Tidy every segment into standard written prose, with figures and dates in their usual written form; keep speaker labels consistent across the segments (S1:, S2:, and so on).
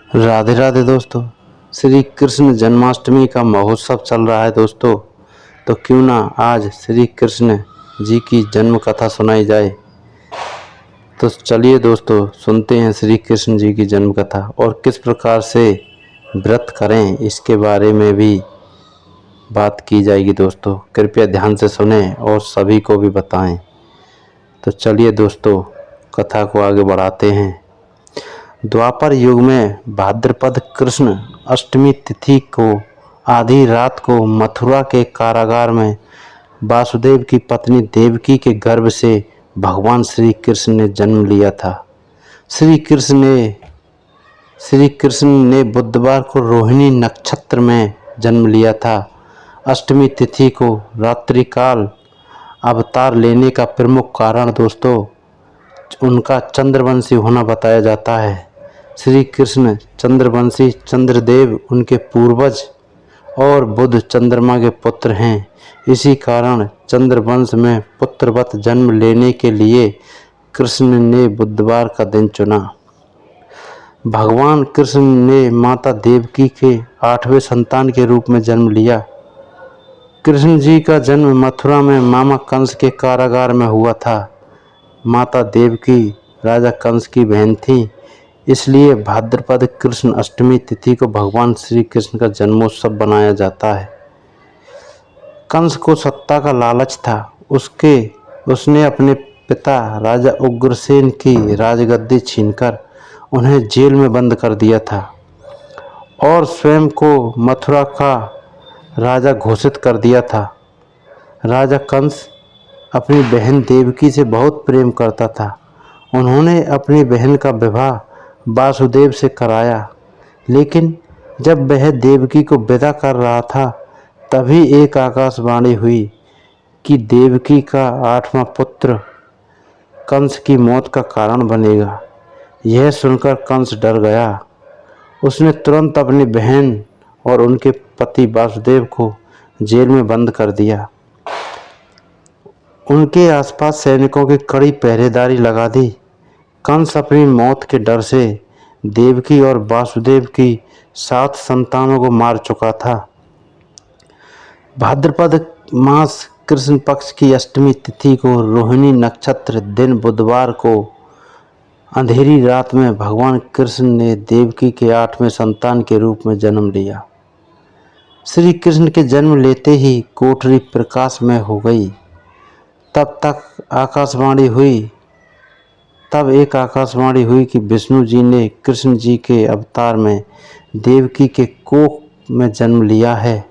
S1: राधे राधे दोस्तों। श्री कृष्ण जन्माष्टमी का महोत्सव चल रहा है दोस्तों। तो क्यों ना आज श्री कृष्ण जी की जन्म कथा सुनाई जाए। तो चलिए दोस्तों सुनते हैं श्री कृष्ण जी की जन्म कथा और किस प्रकार से व्रत करें इसके बारे में भी बात की जाएगी। दोस्तों कृपया ध्यान से सुने और सभी को भी बताएं। तो चलिए दोस्तों कथा को आगे बढ़ाते हैं। द्वापर युग में भाद्रपद कृष्ण अष्टमी तिथि को आधी रात को मथुरा के कारागार में वासुदेव की पत्नी देवकी के गर्भ से भगवान श्री कृष्ण ने जन्म लिया था। श्री कृष्ण ने बुधवार को रोहिणी नक्षत्र में जन्म लिया था। अष्टमी तिथि को रात्रिकाल अवतार लेने का प्रमुख कारण दोस्तों उनका चंद्रवंशी होना बताया जाता है। श्री कृष्ण चंद्रवंशी चंद्रदेव उनके पूर्वज और बुध चंद्रमा के पुत्र हैं। इसी कारण चंद्रवंश में पुत्रवत जन्म लेने के लिए कृष्ण ने बुधवार का दिन चुना। भगवान कृष्ण ने माता देवकी के 8वें संतान के रूप में जन्म लिया। कृष्ण जी का जन्म मथुरा में मामा कंस के कारागार में हुआ था। माता देवकी राजा कंस की बहन थी, इसलिए भाद्रपद कृष्ण अष्टमी तिथि को भगवान श्री कृष्ण का जन्मोत्सव बनाया जाता है। कंस को सत्ता का लालच था। उसने अपने पिता राजा उग्रसेन की राजगद्दी छीनकर उन्हें जेल में बंद कर दिया था और स्वयं को मथुरा का राजा घोषित कर दिया था। राजा कंस अपनी बहन देवकी से बहुत प्रेम करता था। उन्होंने अपनी बहन का विवाह वासुदेव से कराया, लेकिन जब वह देवकी को विदा कर रहा था तभी एक आकाशवाणी हुई कि देवकी का 8वां पुत्र कंस की मौत का कारण बनेगा। यह सुनकर कंस डर गया। उसने तुरंत अपनी बहन और उनके पति वासुदेव को जेल में बंद कर दिया। उनके आसपास सैनिकों की कड़ी पहरेदारी लगा दी। कंस अपनी मौत के डर से देवकी और वासुदेव की 7 संतानों को मार चुका था। भाद्रपद मास कृष्ण पक्ष की अष्टमी तिथि को रोहिणी नक्षत्र दिन बुधवार को अंधेरी रात में भगवान कृष्ण ने देवकी के 8वें संतान के रूप में जन्म लिया। श्री कृष्ण के जन्म लेते ही कोठरी प्रकाशमय हो गई। तब एक आकाशवाणी हुई कि विष्णु जी ने कृष्ण जी के अवतार में देवकी के कोख में जन्म लिया है।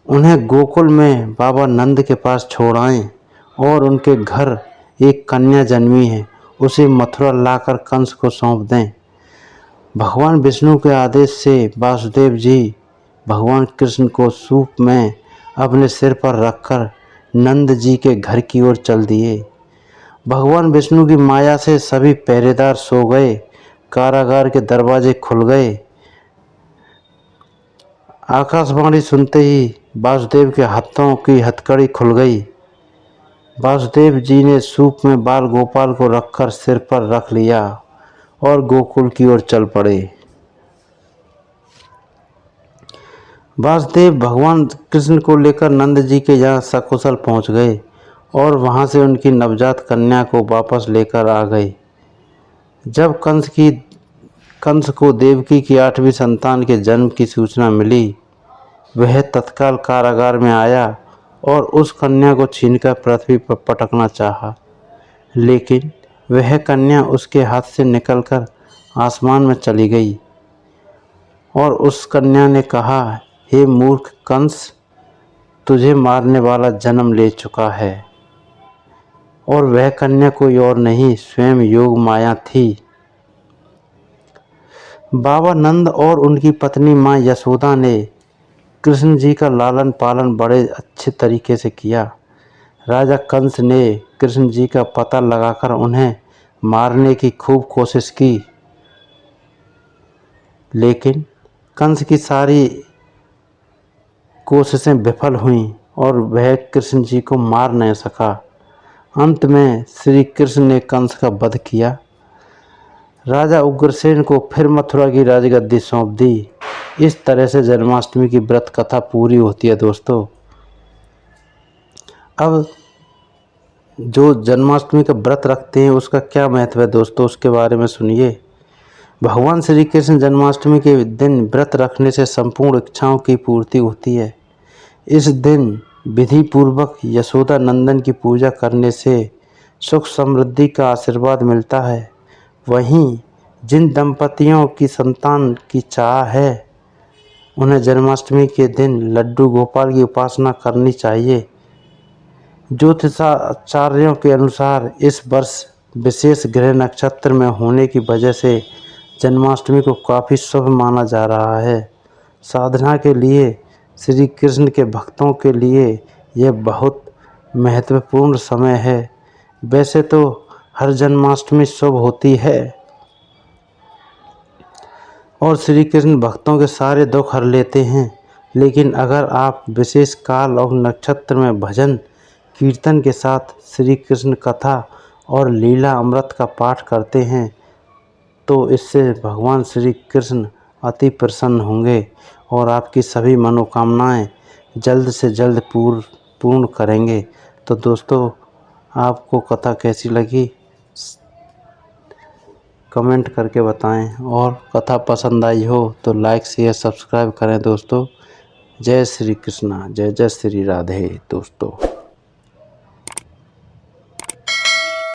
S1: उन्हें गोकुल में बाबा नंद के पास छोड़ आएं और उनके घर एक कन्या जन्मी है, उसे मथुरा लाकर कंस को सौंप दें। भगवान विष्णु के आदेश से वासुदेव जी भगवान कृष्ण को सूप में अपने सिर पर रखकर नंद जी के घर की ओर चल दिए। भगवान विष्णु की माया से सभी पहरेदार सो गए। कारागार के दरवाजे खुल गए। आकाशवाणी सुनते ही वासुदेव के हाथों की हथकड़ी खुल गई। वासुदेव जी ने सूप में बाल गोपाल को रखकर सिर पर रख लिया और गोकुल की ओर चल पड़े। वासुदेव भगवान कृष्ण को लेकर नंद जी के यहाँ सकुशल पहुँच गए और वहाँ से उनकी नवजात कन्या को वापस लेकर आ गए। जब कंस को देवकी की 8वीं संतान के जन्म की सूचना मिली, वह तत्काल कारागार में आया और उस कन्या को छीनकर पृथ्वी पर पटकना चाहा, लेकिन वह कन्या उसके हाथ से निकलकर आसमान में चली गई और उस कन्या ने कहा, हे मूर्ख कंस, तुझे मारने वाला जन्म ले चुका है। और वह कन्या कोई और नहीं, स्वयं योग माया थी। बाबा नंद और उनकी पत्नी माँ यशोदा ने कृष्ण जी का लालन पालन बड़े अच्छे तरीके से किया। राजा कंस ने कृष्ण जी का पता लगाकर उन्हें मारने की खूब कोशिश की, लेकिन कंस की सारी कोशिशें विफल हुईं और वह कृष्ण जी को मार नहीं सका। अंत में श्री कृष्ण ने कंस का वध किया। राजा उग्रसेन को फिर मथुरा की राजगद्दी सौंप दी। इस तरह से जन्माष्टमी की व्रत कथा पूरी होती है दोस्तों। अब जो जन्माष्टमी का व्रत रखते हैं उसका क्या महत्व है दोस्तों, उसके बारे में सुनिए। भगवान श्री कृष्ण जन्माष्टमी के दिन व्रत रखने से संपूर्ण इच्छाओं की पूर्ति होती है। इस दिन विधि पूर्वक यशोदा नंदन की पूजा करने से सुख समृद्धि का आशीर्वाद मिलता है। वहीं जिन दंपतियों की संतान की चाह है उन्हें जन्माष्टमी के दिन लड्डू गोपाल की उपासना करनी चाहिए। ज्योतिषाचार्यों के अनुसार इस वर्ष विशेष ग्रह नक्षत्र में होने की वजह से जन्माष्टमी को काफ़ी शुभ माना जा रहा है। साधना के लिए श्री कृष्ण के भक्तों के लिए यह बहुत महत्वपूर्ण समय है। वैसे तो हर जन्माष्टमी शुभ होती है और श्री कृष्ण भक्तों के सारे दुख हर लेते हैं, लेकिन अगर आप विशेष काल और नक्षत्र में भजन कीर्तन के साथ श्री कृष्ण कथा और लीला अमृत का पाठ करते हैं तो इससे भगवान श्री कृष्ण अति प्रसन्न होंगे और आपकी सभी मनोकामनाएं जल्द से जल्द पूर्ण करेंगे। तो दोस्तों, आपको कथा कैसी लगी कमेंट करके बताएं, और कथा पसंद आई हो तो लाइक शेयर सब्सक्राइब करें दोस्तों। जय श्री कृष्णा, जय जय श्री राधे दोस्तों।